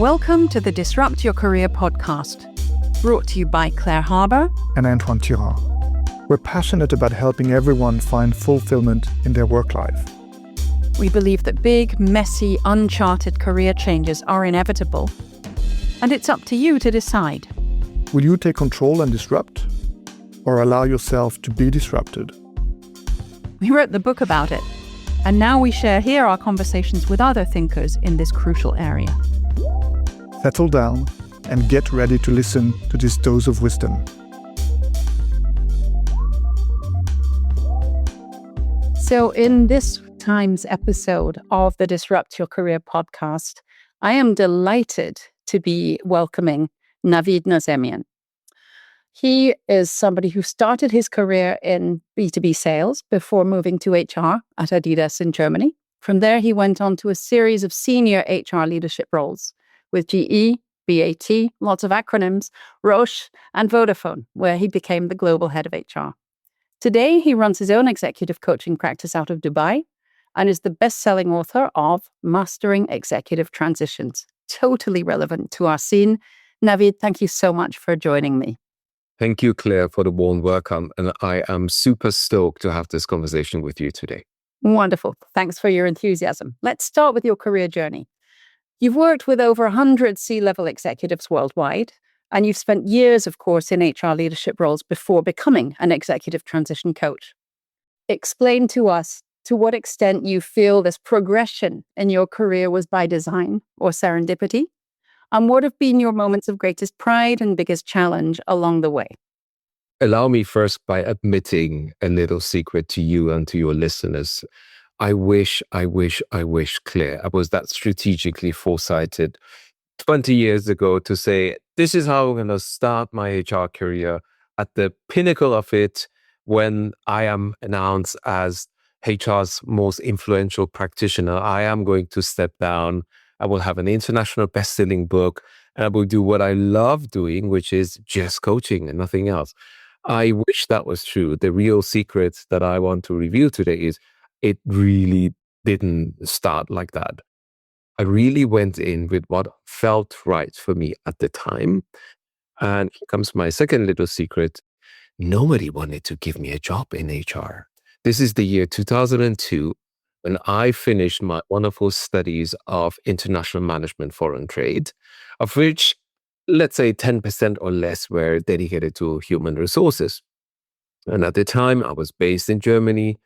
Welcome to the Disrupt Your Career podcast, brought to you by Claire Harbour and Antoine Tirard. We're passionate about helping everyone find fulfillment in their work life. We believe that big, messy, uncharted career changes are inevitable, and it's up to you to decide. Will you take control and disrupt, or allow yourself to be disrupted? We wrote the book about it, and now we share here our conversations with other thinkers in this crucial area. Settle down and get ready to listen to this dose of wisdom. So in this time's episode of the Disrupt Your Career podcast, I am delighted to be welcoming Navid Nazemian. He is somebody who started his career in B2B sales before moving to HR at Adidas in Germany. From there, he went on to a series of senior HR leadership roles with GE, BAT, lots of acronyms, Roche, and Vodafone, where he became the global head of HR. Today, he runs his own executive coaching practice out of Dubai and is the best-selling author of Mastering Executive Transitions, totally relevant to our scene. Navid, thank you so much for joining me. Thank you, Claire, for the warm welcome. And I am super stoked to have this conversation with you today. Wonderful. Thanks for your enthusiasm. Let's start with your career journey. You've worked with over 100 C-level executives worldwide, and you've spent years, of course, in HR leadership roles before becoming an executive transition coach. Explain to us to what extent you feel this progression in your career was by design or serendipity, and what have been your moments of greatest pride and biggest challenge along the way? Allow me first by admitting a little secret to you and to your listeners. I wish, Claire, I was that strategically foresighted 20 years ago to say, this is how I'm going to start my HR career at the pinnacle of it when I am announced as HR's most influential practitioner. I am going to step down. I will have an international best-selling book, and I will do what I love doing, which is just coaching and nothing else. I wish that was true. The real secret that I want to reveal today is it really didn't start like that. I really went in with what felt right for me at the time. And here comes my second little secret. Nobody wanted to give me a job in HR. This is the year 2002 when I finished my wonderful studies of international management foreign trade, of which, let's say 10% or less were dedicated to human resources. And at the time, I was based in Germany.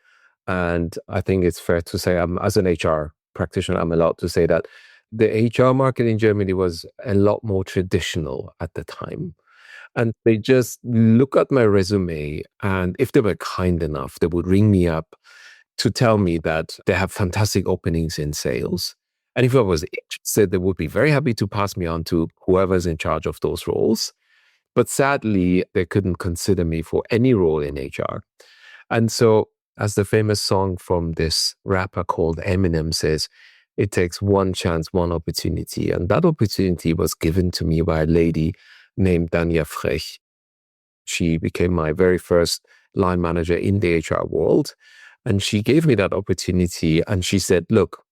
And I think it's fair to say, as an HR practitioner, I'm allowed to say that the HR market in Germany was a lot more traditional at the time. And they just look at my resume, and if they were kind enough, they would ring me up to tell me that they have fantastic openings in sales. And if I was interested, they would be very happy to pass me on to whoever's in charge of those roles. But sadly, they couldn't consider me for any role in HR. And so, as the famous song from this rapper called Eminem says, it takes one chance, one opportunity. And that opportunity was given to me by a lady named Dania Frech. She became my very first line manager in the HR world. And she gave me that opportunity. And she said, look,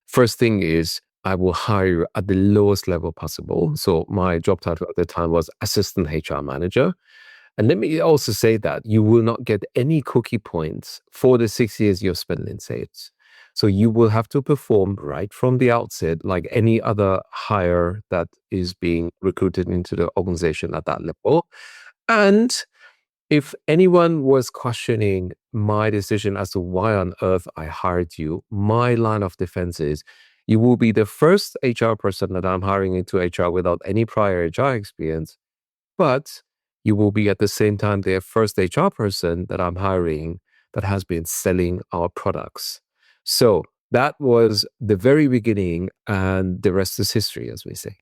first thing is I will hire you at the lowest level possible. So my job title at the time was assistant HR manager. And let me also say that you will not get any cookie points for the 6 years you've spent in sales. So you will have to perform right from the outset like any other hire that is being recruited into the organization at that level. And if anyone was questioning my decision as to why on earth I hired you, my line of defense is you will be the first HR person that I'm hiring into HR without any prior HR experience. But you will be at the same time the first HR person that I'm hiring that has been selling our products. So that was the very beginning, and the rest is history, as we say.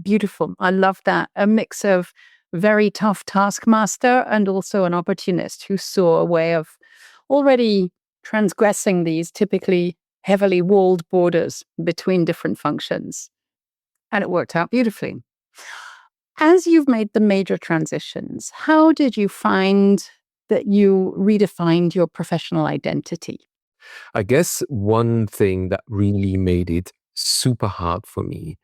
Beautiful. I love that. A mix of very tough taskmaster and also an opportunist who saw a way of already transgressing these typically heavily walled borders between different functions. And it worked out beautifully. As you've made the major transitions, how did you find that you redefined your professional identity? I guess one thing that really made it super hard for me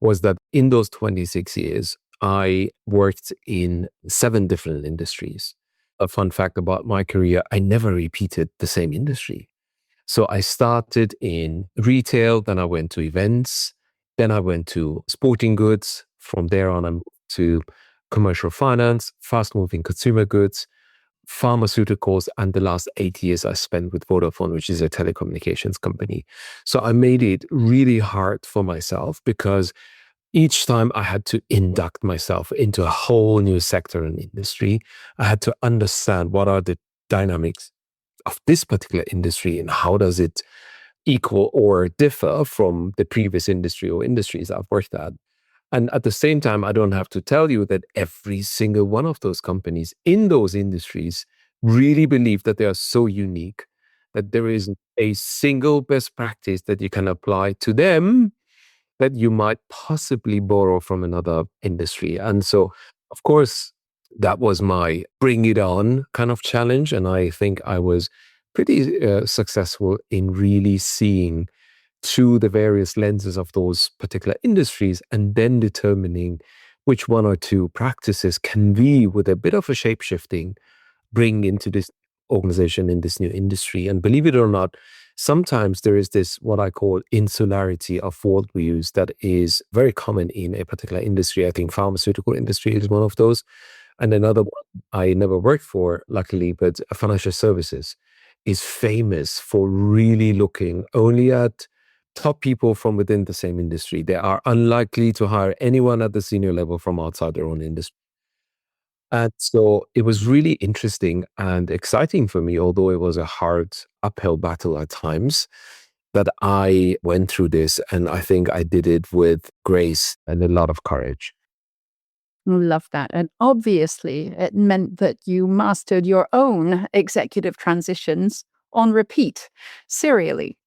was that in those 26 years, I worked in 7 different industries. A fun fact about my career, I never repeated the same industry. So I started in retail, then I went to events, then I went to sporting goods. From there on, I moved to commercial finance, fast-moving consumer goods, pharmaceuticals, and the last 8 years I spent with Vodafone, which is a telecommunications company. So I made it really hard for myself because each time I had to induct myself into a whole new sector and industry. I had to understand what are the dynamics of this particular industry and how does it equal or differ from the previous industry or industries I've worked at. And at the same time, I don't have to tell you that every single one of those companies in those industries really believe that they are so unique that there is a single best practice that you can apply to them that you might possibly borrow from another industry. And so, of course, that was my bring it on kind of challenge. And I think I was pretty successful in really seeing through the various lenses of those particular industries and then determining which one or two practices can be, with a bit of a shape shifting, bring into this organization in this new industry. And believe it or not, sometimes there is this what I call insularity of worldviews that is very common in a particular industry. I think pharmaceutical industry is one of those. And another one I never worked for, luckily, but financial services is famous for really looking only at top people from within the same industry. They are unlikely to hire anyone at the senior level from outside their own industry. And so it was really interesting and exciting for me, although it was a hard uphill battle at times, that I went through this. And I think I did it with grace and a lot of courage. Love that. And obviously, it meant that you mastered your own executive transitions on repeat, serially.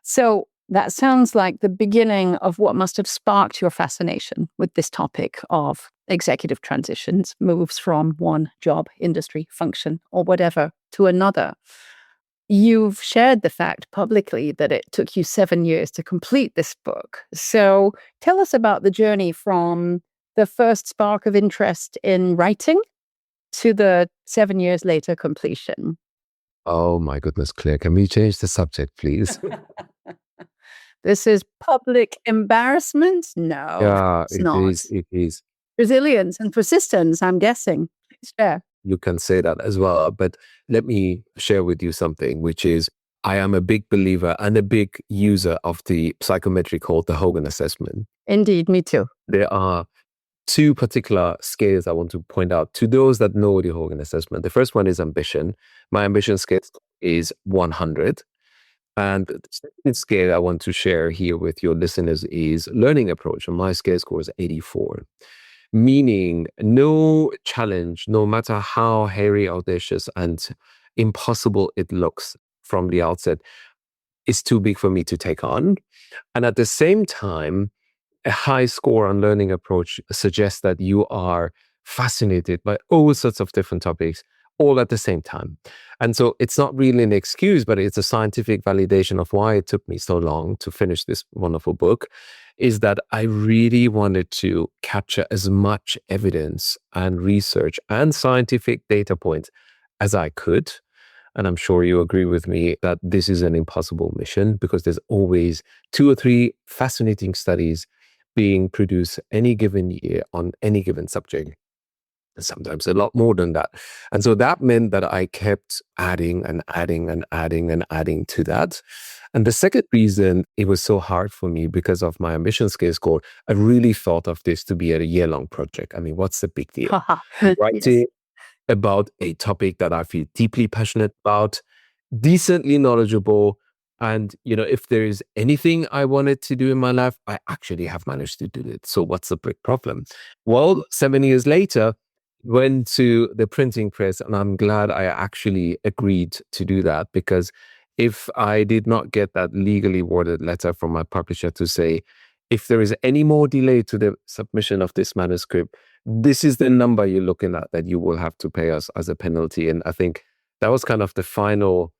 So that sounds like the beginning of what must have sparked your fascination with this topic of executive transitions, moves from one job, industry, function, or whatever to another. You've shared the fact publicly that it took you 7 years to complete this book. So tell us about the journey from the first spark of interest in writing to the 7 years later completion. Oh my goodness, Claire, can we change the subject, please? This is public embarrassment? No, Yeah, it's it not. is. It is. Resilience and persistence, I'm guessing. Please share. You can say that as well. But let me share with you something, which is I am a big believer and a big user of the psychometric called the Hogan assessment. Indeed, me too. There are 2 particular scales I want to point out to those that know the Hogan assessment. The first one is ambition. My ambition scale is 100. And the second scale I want to share here with your listeners is learning approach. And my scale score is 84. Meaning no challenge, no matter how hairy, audacious, and impossible it looks from the outset, is too big for me to take on. And at the same time, a high score on learning approach suggests that you are fascinated by all sorts of different topics all at the same time. And so it's not really an excuse, but it's a scientific validation of why it took me so long to finish this wonderful book, is that I really wanted to capture as much evidence and research and scientific data points as I could. And I'm sure you agree with me that this is an impossible mission because there's always 2 or 3 fascinating studies being produced any given year on any given subject. Sometimes a lot more than that. And so that meant that I kept adding and adding and adding and adding to that. And the second reason it was so hard for me because of my ambition scale score, I really thought of this to be a year-long project. I mean, what's the big deal? Writing about a topic that I feel deeply passionate about, decently knowledgeable. And, if there is anything I wanted to do in my life, I actually have managed to do it. So what's the big problem? Well, 7 years later, went to the printing press, and I'm glad I actually agreed to do that, because if I did not get that legally worded letter from my publisher to say, if there is any more delay to the submission of this manuscript, this is the number you're looking at that you will have to pay us as a penalty. And I think that was kind of the final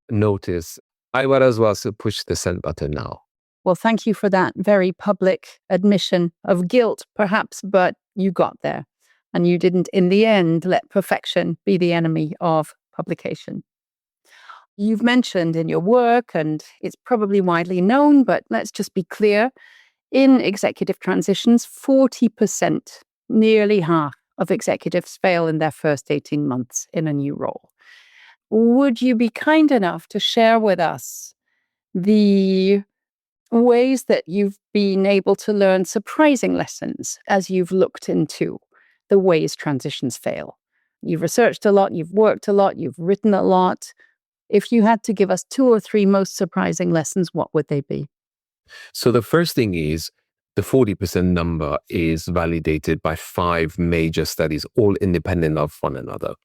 notice. I would as well push the send button now. Well, thank you for that very public admission of guilt, perhaps, but you got there. And you didn't, in the end, let perfection be the enemy of publication. You've mentioned in your work, and it's probably widely known, but let's just be clear, in executive transitions, 40%, nearly half of executives fail in their first 18 months in a new role. Would you be kind enough to share with us the ways that you've been able to learn surprising lessons as you've looked into the ways transitions fail? You've researched a lot, you've worked a lot, you've written a lot. If you had to give us 2 or 3 most surprising lessons, what would they be? So the first thing is the 40% number is validated by 5 major studies, all independent of one another.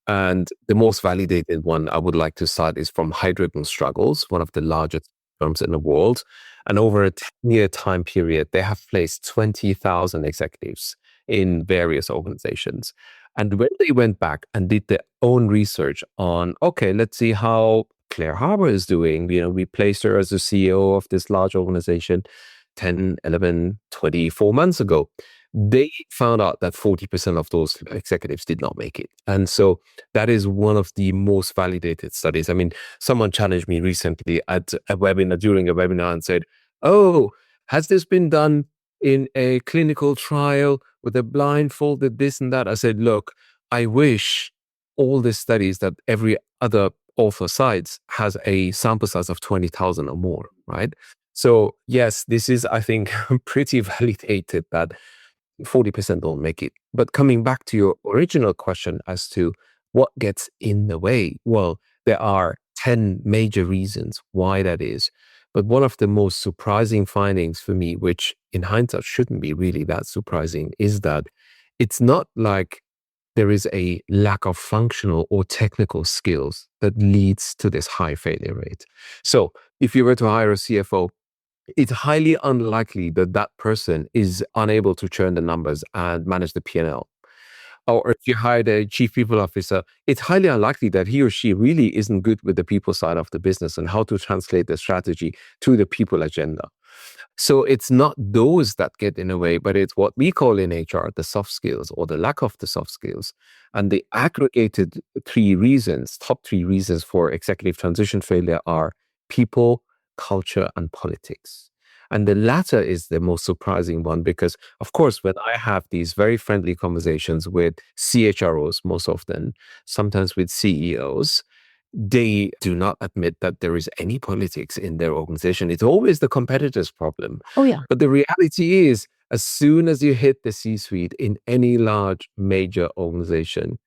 And the most validated one I would like to cite is from Heidrick & Struggles, one of the largest firms in the world. And over a 10-year time period, they have placed 20,000 executives in various organizations. And when they went back and did their own research on, okay, let's see how Claire Harbour is doing. We placed her as the CEO of this large organization 10, 11, 24 months ago. They found out that 40% of those executives did not make it. And so that is one of the most validated studies. I mean, someone challenged me recently at a webinar, during a webinar, and said, oh, has this been done in a clinical trial with a blindfolded this and that? I said, look, I wish all the studies that every other author cites has a sample size of 20,000 or more, right? So yes, this is, I think, pretty validated that 40% don't make it. But coming back to your original question as to what gets in the way, well, there are 10 major reasons why that is. But one of the most surprising findings for me, which in hindsight shouldn't be really that surprising, is that it's not like there is a lack of functional or technical skills that leads to this high failure rate. So if you were to hire a CFO, it's highly unlikely that that person is unable to churn the numbers and manage the P&L. Or if you hired a chief people officer, it's highly unlikely that he or she really isn't good with the people side of the business and how to translate the strategy to the people agenda. So it's not those that get in the way, but it's what we call in HR the soft skills or the lack of the soft skills. And the aggregated top 3 reasons for executive transition failure are people, culture, and politics. And the latter is the most surprising one because, of course, when I have these very friendly conversations with CHROs most often, sometimes with CEOs, they do not admit that there is any politics in their organization. It's always the competitor's problem. Oh, yeah. But the reality is, as soon as you hit the C-suite in any large major organization,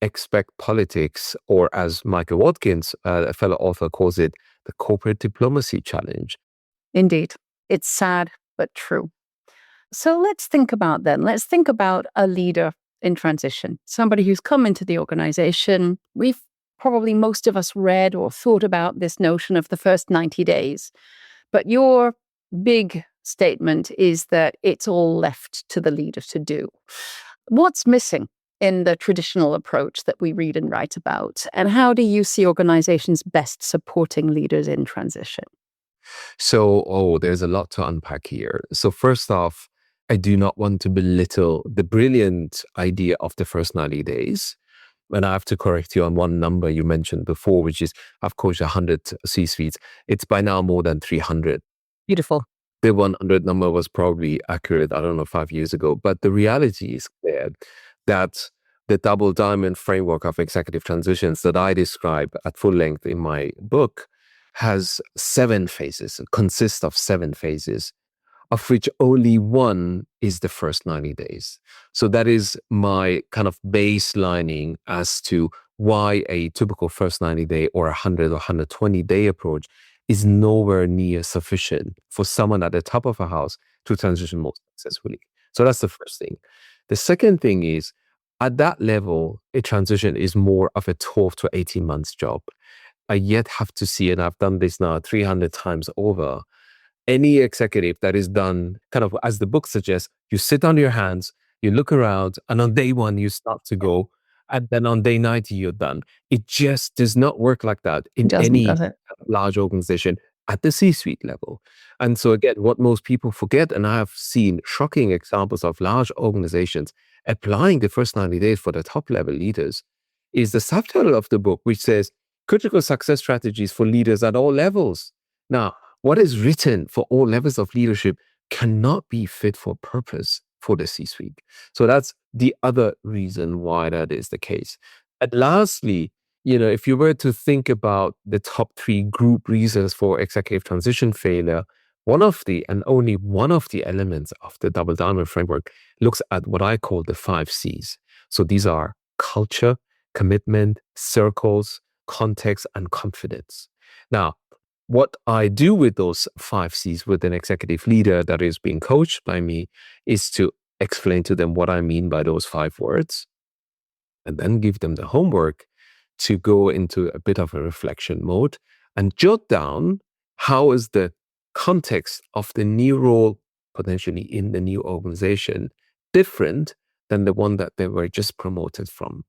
expect politics, or as Michael Watkins, a fellow author, calls it, the corporate diplomacy challenge. Indeed. It's sad, but true. So let's think about a leader in transition, somebody who's come into the organization. We've probably, most of us, read or thought about this notion of the first 90 days. But your big statement is that it's all left to the leader to do. What's missing in the traditional approach that we read and write about? And how do you see organizations best supporting leaders in transition? So, there's a lot to unpack here. So first off, I do not want to belittle the brilliant idea of the first 90 days. And I have to correct you on one number you mentioned before, which is, of course, 100 C-suites. It's by now more than 300. Beautiful. The 100 number was probably accurate, 5 years ago. But the reality is clear that the double diamond framework of executive transitions that I describe at full length in my book has 7 phases, consists of 7 phases, of which only one is the first 90 days. So that is my kind of baselining as to why a typical first 90-day or 100 or 120-day approach is nowhere near sufficient for someone at the top of a house to transition most successfully. So that's the first thing. The second thing is, at that level, a transition is more of a 12 to 18 months job. I yet have to see, and I've done this now 300 times over, any executive that is done kind of as the book suggests, you sit on your hands, you look around, and on day 1, you start to go, and then on day 90, you're done. It just does not work like that in any large organization. at the C-suite level. And so again, what most people forget, and I have seen shocking examples of large organizations applying the first 90 days for the top level leaders, is the subtitle of the book, which says critical success strategies for leaders at all levels. Now, what is written for all levels of leadership cannot be fit for purpose for the C-suite. So that's the other reason why that is the case. And lastly, if you were to think about the top 3 group reasons for executive transition failure, one of the, and only one of the elements of the Double Diamond framework looks at what I call the 5 C's. So these are culture, commitment, circles, context, and confidence. Now, what I do with those 5 C's with an executive leader that is being coached by me is to explain to them what I mean by those 5 words, and then give them the homework to go into a bit of a reflection mode and jot down how is the context of the new role, potentially in the new organization, different than the one that they were just promoted from.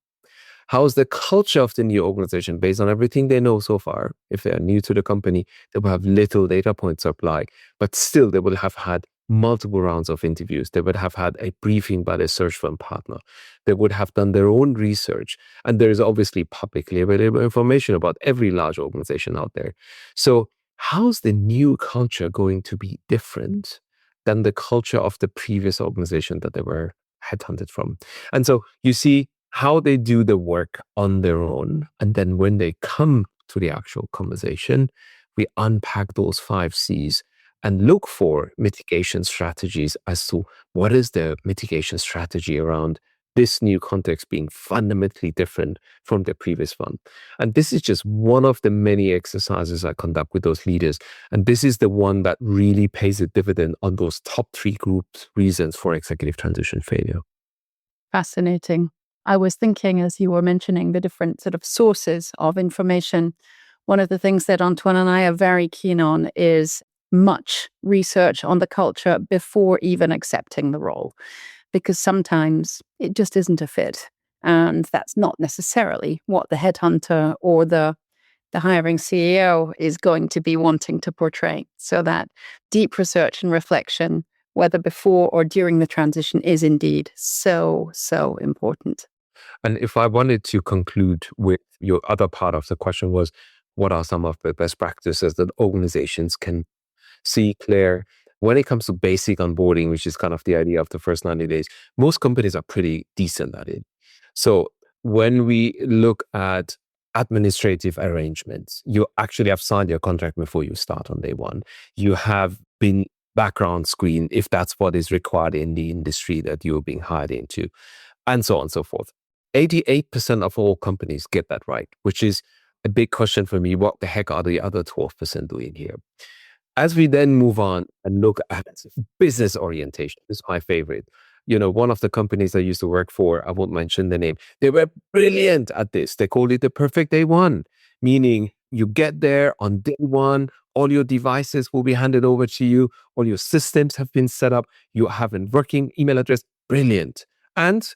How is the culture of the new organization based on everything they know so far? If they are new to the company, they will have little data points to apply, but still they will have had multiple rounds of interviews. They would have had a briefing by their search firm partner. They would have done their own research. And there is obviously publicly available information about every large organization out there. So how's the new culture going to be different than the culture of the previous organization that they were headhunted from? And so you see how they do the work on their own. And then when they come to the actual conversation, we unpack those 5 C's and look for mitigation strategies as to what is the mitigation strategy around this new context being fundamentally different from the previous one. And this is just one of the many exercises I conduct with those leaders. And this is the one that really pays a dividend on those top 3 groups reasons for executive transition failure. Fascinating. I was thinking, as you were mentioning, the different sort of sources of information. One of the things that Antoine and I are very keen on is much research on the culture before even accepting the role, because sometimes it just isn't a fit. And that's not necessarily what the headhunter or the hiring CEO is going to be wanting to portray. So that deep research and reflection, whether before or during the transition, is indeed so, so important. And if I wanted to conclude with your other part of the question was, what are some of the best practices that organizations can see, Claire? When it comes to basic onboarding, which is kind of the idea of the first 90 days, most companies are pretty decent at it. So when we look at administrative arrangements, you actually have signed your contract before you start on day one. You have been background screened if that's what is required in the industry that you're being hired into, and so on and so forth. 88% of all companies get that right, which is a big question for me. What the heck are the other 12% doing here? As we then move on and look at business orientation, this is my favorite. One of the companies I used to work for, I won't mention the name, they were brilliant at this. They called it the perfect day one, meaning you get there on day one, all your devices will be handed over to you, all your systems have been set up, you have a working email address, brilliant. And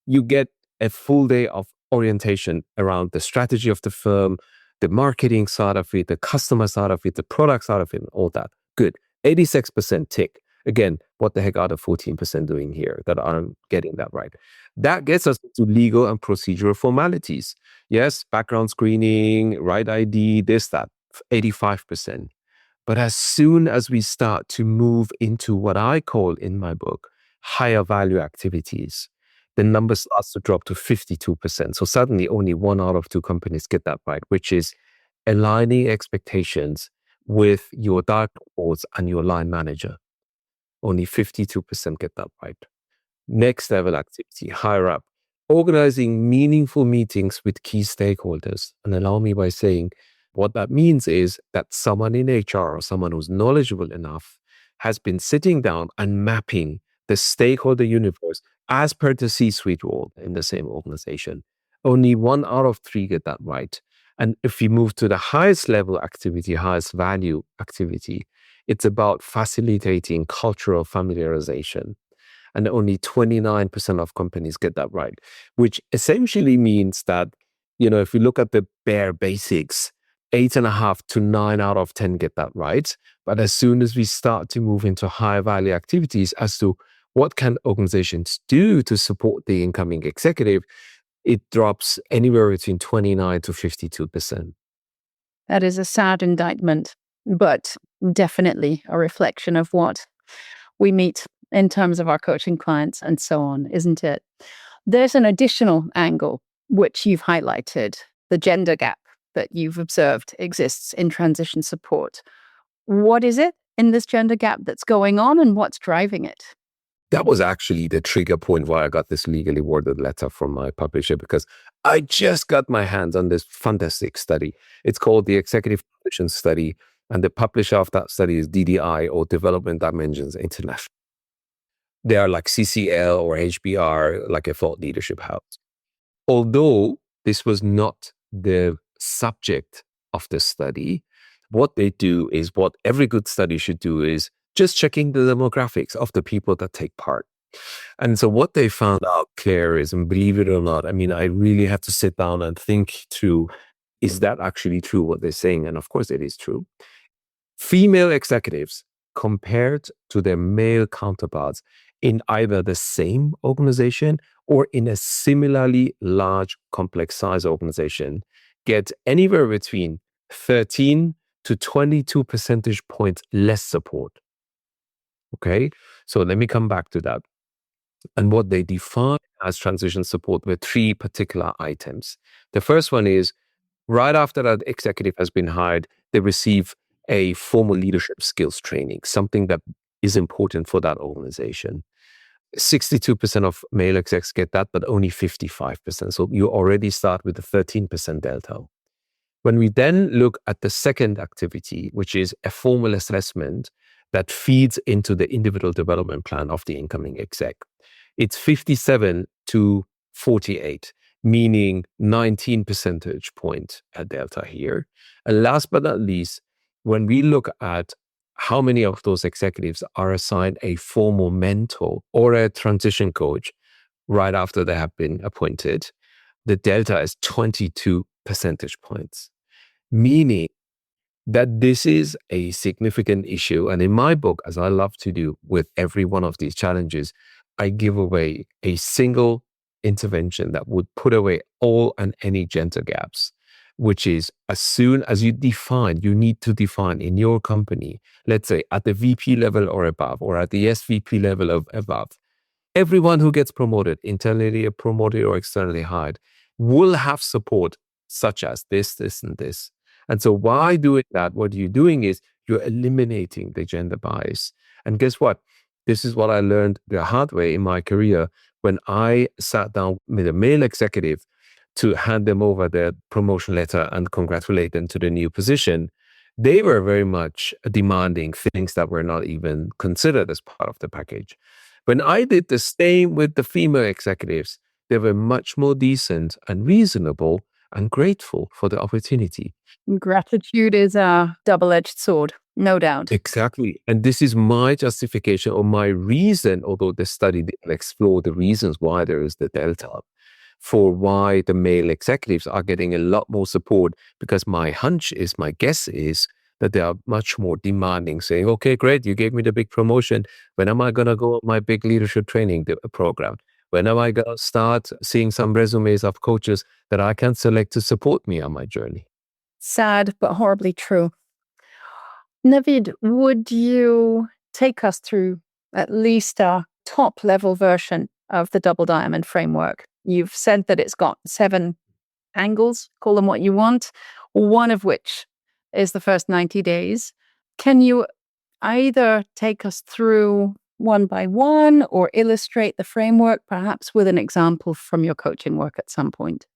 you get a full day of orientation around the strategy of the firm, the marketing side of it, the customer side of it, the product side of it, and all that. Good. 86% tick. Again, what the heck are the 14% doing here that aren't getting that right? That gets us to legal and procedural formalities. Yes, background screening, right ID, this, that, 85%. But as soon as we start to move into what I call in my book, higher value activities, the number starts to drop to 52%. So suddenly only 1 out of 2 companies get that right, which is aligning expectations with your direct reports and your line manager. Only 52% get that right. Next level activity, higher up, organizing meaningful meetings with key stakeholders. And allow me by saying, what that means is that someone in HR or someone who's knowledgeable enough has been sitting down and mapping the stakeholder universe as per the C-suite role in the same organization. Only 1 out of 3 get that right. And if we move to the highest level activity, highest value activity, it's about facilitating cultural familiarization. And only 29% of companies get that right, which essentially means that, if you look at the bare basics, 8.5 to 9 out of 10 get that right. But as soon as we start to move into high value activities as to what can organizations do to support the incoming executive, it drops anywhere between 29 to 52%. That is a sad indictment, but definitely a reflection of what we meet in terms of our coaching clients and so on, isn't it? There's an additional angle which you've highlighted, the gender gap that you've observed exists in transition support. What is it in this gender gap that's going on and what's driving it? That was actually the trigger point why I got this legally worded letter from my publisher, because I just got my hands on this fantastic study. It's called the Executive Transition Study, and the publisher of that study is DDI, or Development Dimensions International. They are like CCL or HBR, like a thought leadership house. Although this was not the subject of the study, what they do is what every good study should do is just checking the demographics of the people that take part. And so what they found out, Claire, is, and believe it or not, I mean, I really had to sit down and think through, is that actually true what they're saying? And of course it is true. Female executives compared to their male counterparts in either the same organization or in a similarly large, complex size organization get anywhere between 13 to 22 percentage points less support. Okay, so let me come back to that. And what they define as transition support were three particular items. The first one is right after that executive has been hired, they receive a formal leadership skills training, something that is important for that organization. 62% of male execs get that, but only 55%. So you already start with a 13% delta. When we then look at the second activity, which is a formal assessment that feeds into the individual development plan of the incoming exec, it's 57 to 48, meaning 19 percentage point delta here. And last but not least, when we look at how many of those executives are assigned a formal mentor or a transition coach right after they have been appointed, the delta is 22 percentage points, meaning that this is a significant issue. And in my book, as I love to do with every one of these challenges, I give away a single intervention that would put away all and any gender gaps, which is as soon as you need to define in your company, let's say at the VP level or above, or at the SVP level of above, everyone who gets promoted, internally promoted or externally hired, will have support such as this, this, and this. And so by doing that, what you're doing is you're eliminating the gender bias. And guess what? This is what I learned the hard way in my career when I sat down with a male executive to hand them over their promotion letter and congratulate them to the new position. They were very much demanding things that were not even considered as part of the package. When I did the same with the female executives, they were much more decent and reasonable and grateful for the opportunity. Gratitude is a double-edged sword, no doubt. Exactly. And this is my justification or my reason, although the study didn't explore the reasons why there is the delta, for why the male executives are getting a lot more support, because my guess is that they are much more demanding, saying, okay, great, you gave me the big promotion. When am I going to go on my big leadership training program? When am I going to start seeing some resumes of coaches that I can select to support me on my journey? Sad, but horribly true. Navid, would you take us through at least a top level version of the Double Diamond framework? You've said that it's got 7 angles, call them what you want, one of which is the first 90 days. Can you either take us through one by one or illustrate the framework, perhaps with an example from your coaching work at some point?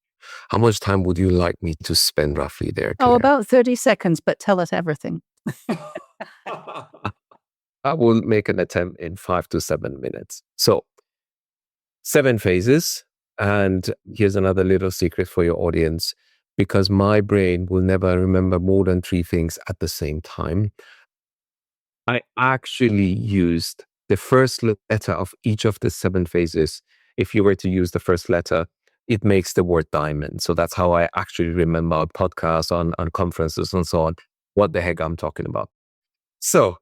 How much time would you like me to spend roughly there, Claire? Oh, about 30 seconds, but tell us everything. I will make an attempt in 5 to 7 minutes. So 7 phases. And here's another little secret for your audience, because my brain will never remember more than 3 things at the same time. I actually used the first letter of each of the 7 phases. If you were to use the first letter, it makes the word diamond. So that's how I actually remember podcasts on conferences and so on, what the heck I'm talking about. So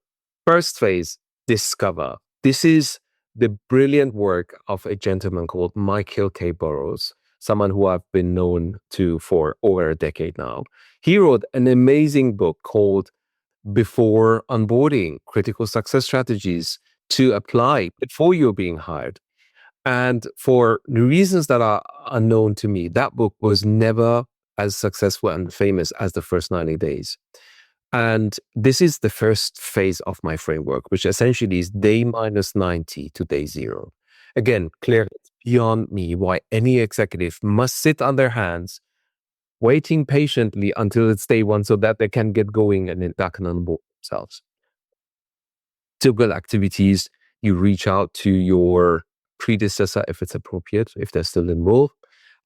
first phase, discover. This is the brilliant work of a gentleman called Michael K. Burrows, someone who I've been known to for over a decade now. He wrote an amazing book called Before Onboarding, Critical Success Strategies to Apply Before You're Being Hired. And for reasons that are unknown to me, that book was never as successful and famous as the first 90 days. And this is the first phase of my framework, which essentially is day minus 90 to day 0. Again, clearly it's beyond me why any executive must sit on their hands, waiting patiently until it's day 1 so that they can get going and that can onboard themselves. Typical activities, you reach out to your predecessor if it's appropriate, if they're still involved.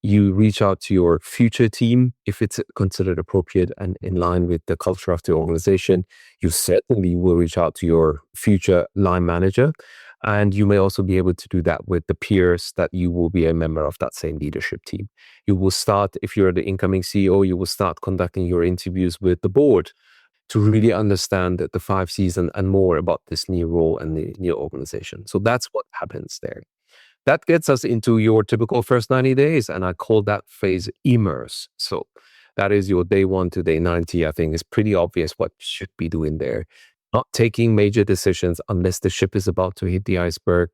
You reach out to your future team if it's considered appropriate and in line with the culture of the organization. You certainly will reach out to your future line manager. And you may also be able to do that with the peers that you will be a member of that same leadership team. You will start, if you're the incoming CEO, you will start conducting your interviews with the board to really understand the 5 C's and more about this new role and the new organization. So that's what happens there. That gets us into your typical first 90 days, and I call that phase immerse. So that is your day 1 to day 90. I think is pretty obvious what you should be doing there. Not taking major decisions unless the ship is about to hit the iceberg,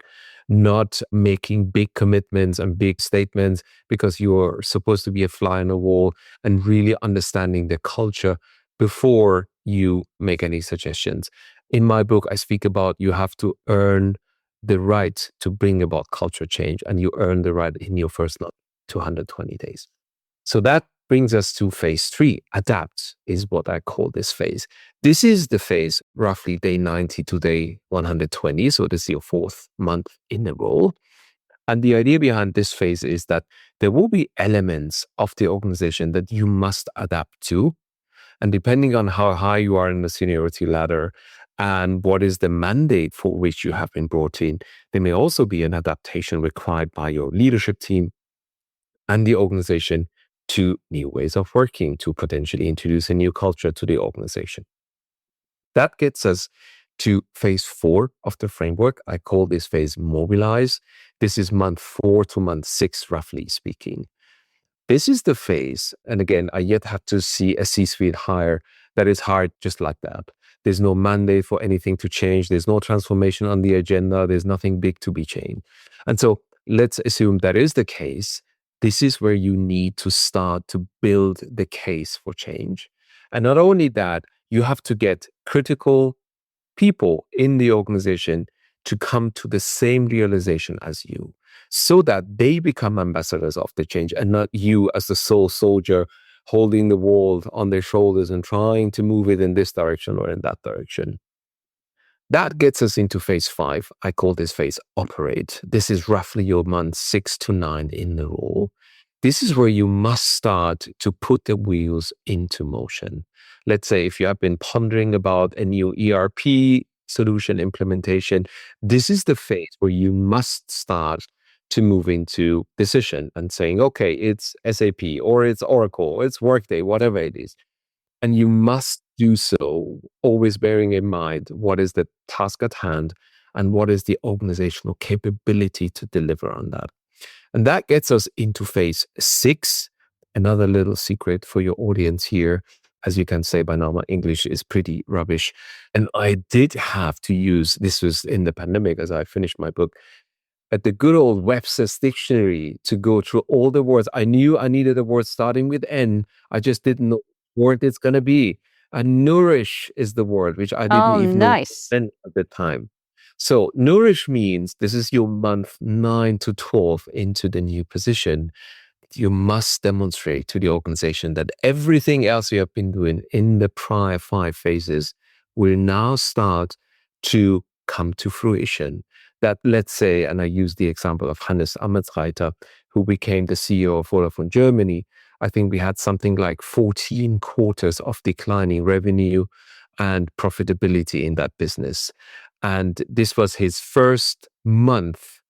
not making big commitments and big statements because you're supposed to be a fly on the wall, and really understanding the culture before you make any suggestions. In my book, I speak about you have to earn the right to bring about culture change, and you earn the right in your first 220 days. So that brings us to phase 3. Adapt is what I call this phase. This is the phase roughly day 90 to day 120. So this is your 4th month in a row. And the idea behind this phase is that there will be elements of the organization that you must adapt to. And depending on how high you are in the seniority ladder and what is the mandate for which you have been brought in, there may also be an adaptation required by your leadership team and the organization to new ways of working, to potentially introduce a new culture to the organization. That gets us to phase 4 of the framework. I call this phase mobilize. This is month 4 to month 6, roughly speaking. This is the phase, and again, I yet have to see a C-suite hire that is hired just like that. There's no mandate for anything to change. There's no transformation on the agenda. There's nothing big to be changed. And so let's assume that is the case. This is where you need to start to build the case for change. And not only that, you have to get critical people in the organization to come to the same realization as you, so that they become ambassadors of the change and not you as the sole soldier holding the world on their shoulders and trying to move it in this direction or in that direction. That gets us into phase 5. I call this phase operate. This is roughly your month 6 to 9 in the role. This is where you must start to put the wheels into motion. Let's say if you have been pondering about a new ERP solution implementation, this is the phase where you must start to move into decision and saying, okay, it's SAP or it's Oracle, or it's Workday, whatever it is. And you must do so, always bearing in mind what is the task at hand and what is the organizational capability to deliver on that. And that gets us into phase 6. Another little secret for your audience here. As you can say by now, my English is pretty rubbish. And I did have to use, this was in the pandemic as I finished my book, at the good old Webster's dictionary to go through all the words. I knew I needed a word starting with N. I just didn't know what word it's going to be. And nourish is the word, which I didn't even know then at the time. So nourish means this is your month 9 to 12 into the new position. You must demonstrate to the organization that everything else you have been doing in the prior 5 phases will now start to come to fruition. That, let's say, and I use the example of Hannes Ametsreiter, who became the CEO of Vodafone Germany. I think we had something like 14 quarters of declining revenue and profitability in that business. And this was his first month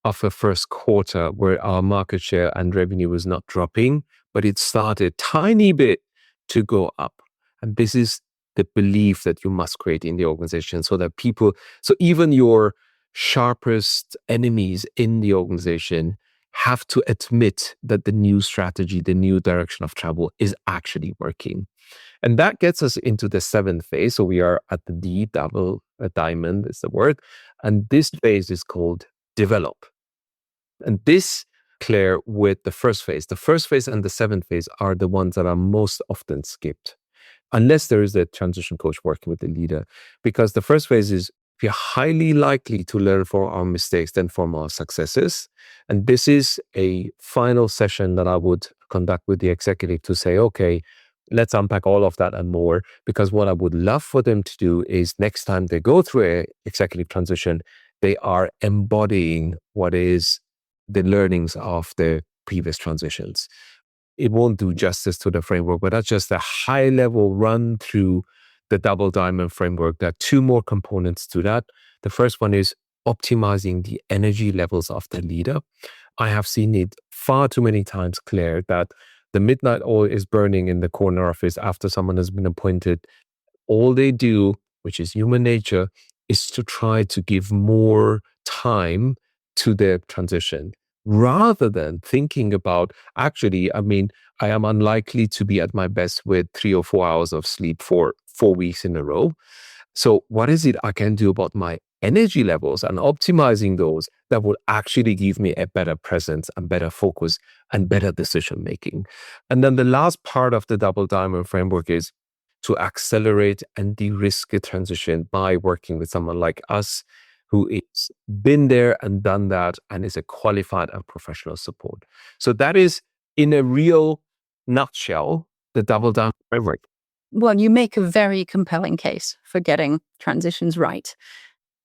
of a first quarter where our market share and revenue was not dropping, but it started tiny bit to go up. And this is the belief that you must create in the organization so that so even your sharpest enemies in the organization have to admit that the new strategy, the new direction of travel is actually working. And that gets us into the 7th phase. So we are at the D, double a diamond is the word. And this phase is called develop. And this, Claire, with the first phase and the 7th phase are the ones that are most often skipped, unless there is a transition coach working with the leader. Because the first phase is we are highly likely to learn from our mistakes than from our successes. And this is a final session that I would conduct with the executive to say, okay, let's unpack all of that and more. Because what I would love for them to do is next time they go through an executive transition, they are embodying what is the learnings of the previous transitions. It won't do justice to the framework, but that's just a high level run through the double diamond framework. There are 2 more components to that. The first one is optimizing the energy levels of the leader. I have seen it far too many times, Claire, that the midnight oil is burning in the corner office after someone has been appointed. All they do, which is human nature, is to try to give more time to their transition rather than thinking about, actually, I am unlikely to be at my best with 3 or 4 hours of sleep for 4 weeks in a row. So what is it I can do about my energy levels and optimizing those that will actually give me a better presence and better focus and better decision making? And then the last part of the double diamond framework is to accelerate and de-risk a transition by working with someone like us who is been there and done that and is a qualified and professional support. So that is, in a real nutshell, the double down framework. Well, you make a very compelling case for getting transitions right.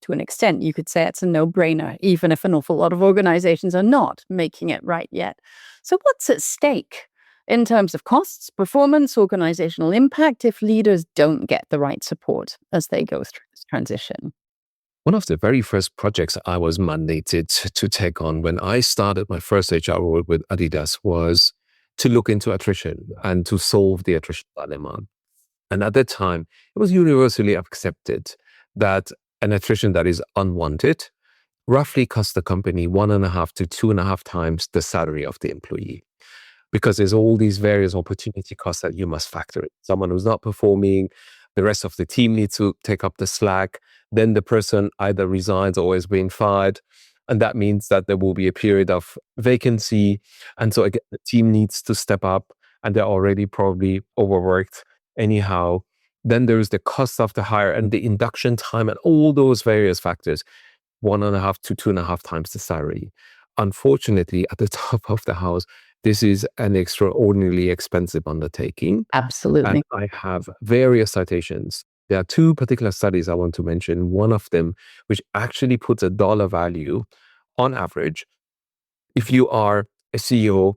To an extent, you could say it's a no-brainer, even if an awful lot of organizations are not making it right yet. So what's at stake in terms of costs, performance, organizational impact if leaders don't get the right support as they go through this transition? One of the very first projects I was mandated to take on when I started my first HR role with Adidas was to look into attrition and to solve the attrition dilemma. And at that time, it was universally accepted that an attrition that is unwanted roughly costs the company 1.5 to 2.5 times the salary of the employee. Because there's all these various opportunity costs that you must factor in. Someone who's not performing, the rest of the team needs to take up the slack. Then the person either resigns or is being fired. And that means that there will be a period of vacancy. And so again, the team needs to step up and they're already probably overworked anyhow. Then there's the cost of the hire and the induction time and all those various factors, 1.5 to 2.5 times the salary. Unfortunately, at the top of the house, this is an extraordinarily expensive undertaking. Absolutely. And I have various citations. There are 2 particular studies I want to mention. One of them, which actually puts a dollar value on average. If you are a CEO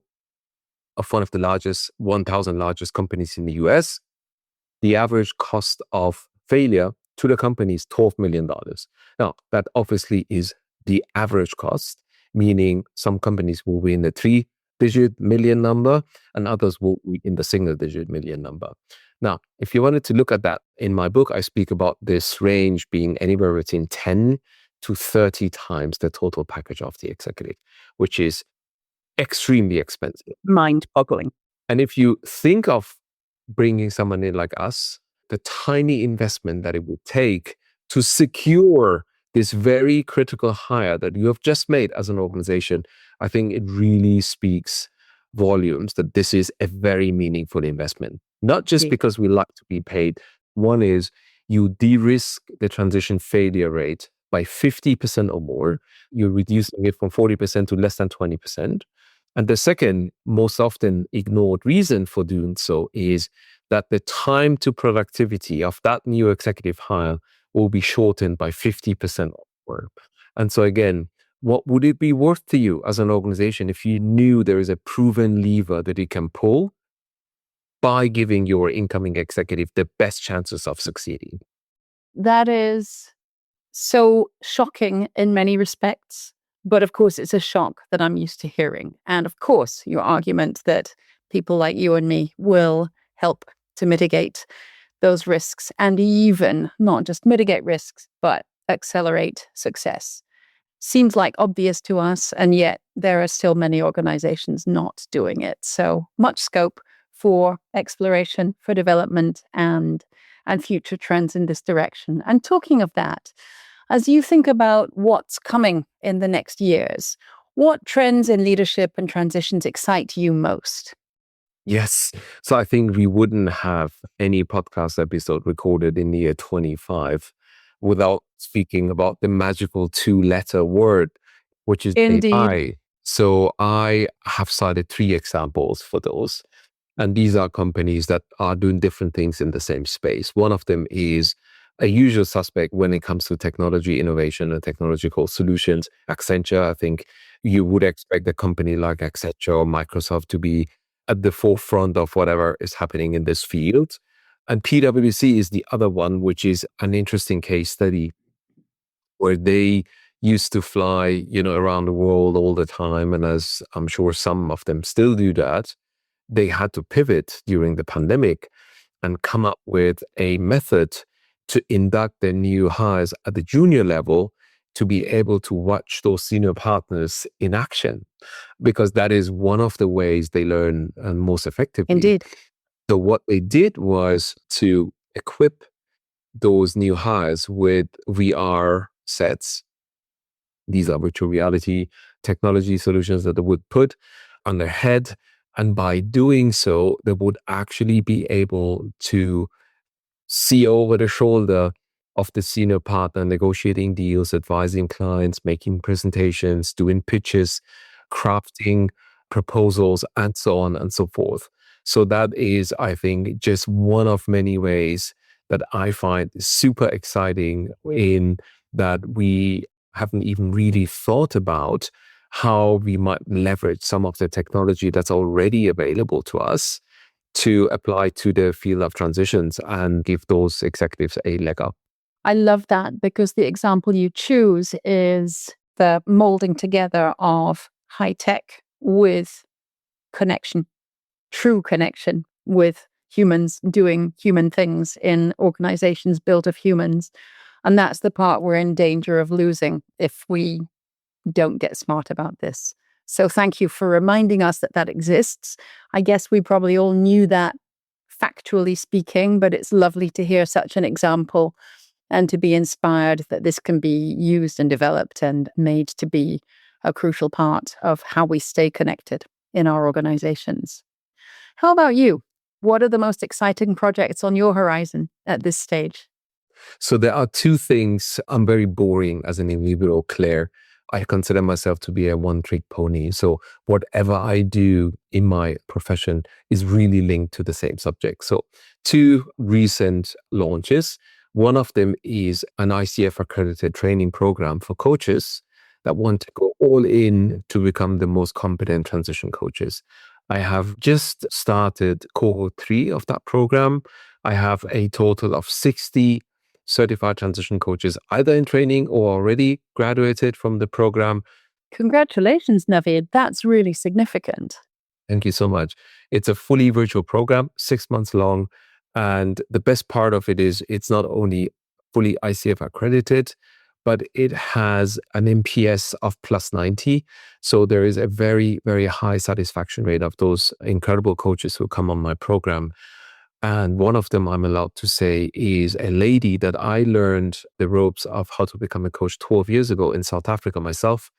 of one of the 1,000 largest companies in the US, the average cost of failure to the company is $12 million. Now, that obviously is the average cost, meaning some companies will be in the 3-digit million number and others will be in the single-digit million number. Now, if you wanted to look at that, in my book, I speak about this range being anywhere between 10 to 30 times the total package of the executive, which is extremely expensive. Mind-boggling. And if you think of bringing someone in like us, the tiny investment that it would take to secure this very critical hire that you have just made as an organization, I think it really speaks volumes that this is a very meaningful investment. Not just because we like to be paid. One is you de-risk the transition failure rate by 50% or more. You're reducing it from 40% to less than 20%. And the second, most often ignored reason for doing so is that the time to productivity of that new executive hire will be shortened by 50% or more. And so again, what would it be worth to you as an organization if you knew there is a proven lever that you can pull by giving your incoming executive the best chances of succeeding? That is so shocking in many respects, But of course, it's a shock that I'm used to hearing. And of course, your argument that people like you and me will help to mitigate those risks and even not just mitigate risks, but accelerate success. Seems like obvious to us, and yet there are still many organizations not doing it. So much scope for exploration, for development, and future trends in this direction. And talking of that, as you think about what's coming in the next years, what trends in leadership and transitions excite you most? Yes. So I think we wouldn't have any podcast episode recorded in the year 25 without speaking about the magical two-letter word, which is Indeed. AI. So I have cited 3 examples for those. And these are companies that are doing different things in the same space. One of them is a usual suspect when it comes to technology innovation and technological solutions. Accenture, I think you would expect a company like Accenture or Microsoft to be at the forefront of whatever is happening in this field. And PwC is the other one, which is an interesting case study where they used to fly, around the world all the time. And as I'm sure some of them still do that, they had to pivot during the pandemic and come up with a method to induct their new hires at the junior level to be able to watch those senior partners in action, because that is one of the ways they learn most effectively. Indeed. So what they did was to equip those new hires with VR sets. These are virtual reality technology solutions that they would put on their head. And by doing so, they would actually be able to see over the shoulder of the senior partner, negotiating deals, advising clients, making presentations, doing pitches, crafting proposals, and so on and so forth. So that is, I think, just one of many ways that I find super exciting, in that we haven't even really thought about how we might leverage some of the technology that's already available to us to apply to the field of transitions and give those executives a leg up. I love that, because the example you choose is the molding together of high tech with connection, true connection with humans doing human things in organizations built of humans. And that's the part we're in danger of losing if we don't get smart about this. So thank you for reminding us that that exists. I guess we probably all knew that factually speaking, but it's lovely to hear such an example and to be inspired that this can be used and developed and made to be a crucial part of how we stay connected in our organizations. How about you? What are the most exciting projects on your horizon at this stage? So there are 2 things. I'm very boring as an individual, Claire. I consider myself to be a one-trick pony. So whatever I do in my profession is really linked to the same subject. So 2 recent launches. One of them is an ICF accredited training program for coaches that want to go all in to become the most competent transition coaches. I have just started cohort 3 of that program. I have a total of 60 certified transition coaches, either in training or already graduated from the program. Congratulations, Navid. That's really significant. Thank you so much. It's a fully virtual program, 6 months long. And the best part of it is it's not only fully ICF accredited, but it has an NPS of plus 90. So there is a very, very high satisfaction rate of those incredible coaches who come on my program. And one of them, I'm allowed to say, is a lady that I learned the ropes of how to become a coach 12 years ago in South Africa myself,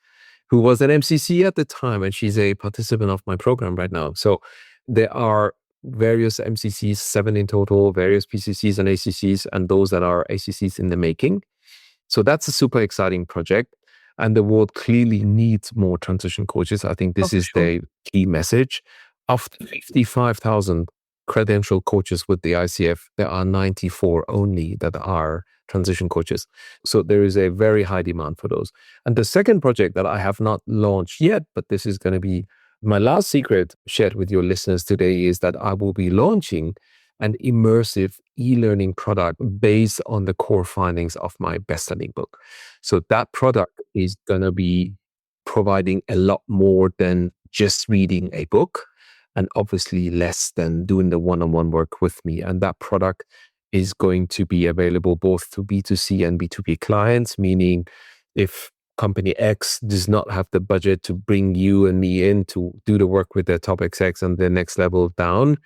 who was an MCC at the time, and she's a participant of my program right now. So there are various MCCs, 7 in total, various PCCs and ACCs, and those that are ACCs in the making. So that's a super exciting project. And the world clearly needs more transition coaches. I think this is the key message. Of the 55,000 credential coaches with the ICF, there are 94 only that are transition coaches. So there is a very high demand for those. And the second project that I have not launched yet, but this is going to be my last secret shared with your listeners today, is that I will be launching an immersive e-learning product based on the core findings of my best-selling book. So that product is going to be providing a lot more than just reading a book, and obviously less than doing the one-on-one work with me. And that product is going to be available both to B2C and B2B clients, meaning if company X does not have the budget to bring you and me in to do the work with their top execs and the next level down,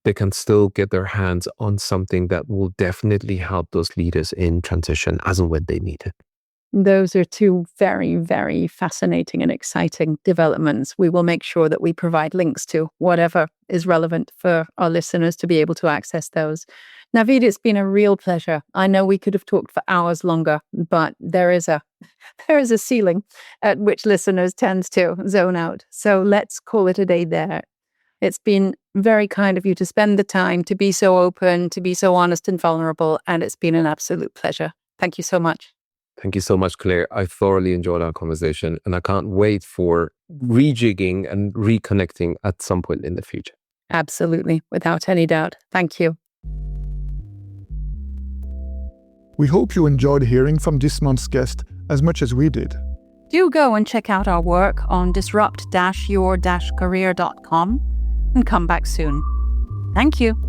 they can still get their hands on something that will definitely help those leaders in transition as and when they need it. Those are two very, very fascinating and exciting developments. We will make sure that we provide links to whatever is relevant for our listeners to be able to access those. Navid, it's been a real pleasure. I know we could have talked for hours longer, but there is a ceiling at which listeners tend to zone out. So let's call it a day there. It's been very kind of you to spend the time, to be so open, to be so honest and vulnerable, and it's been an absolute pleasure. Thank you so much. Thank you so much, Claire. I thoroughly enjoyed our conversation, and I can't wait for rejigging and reconnecting at some point in the future. Absolutely, without any doubt. Thank you. We hope you enjoyed hearing from this month's guest as much as we did. Do go and check out our work on disrupt-your-career.com and come back soon. Thank you.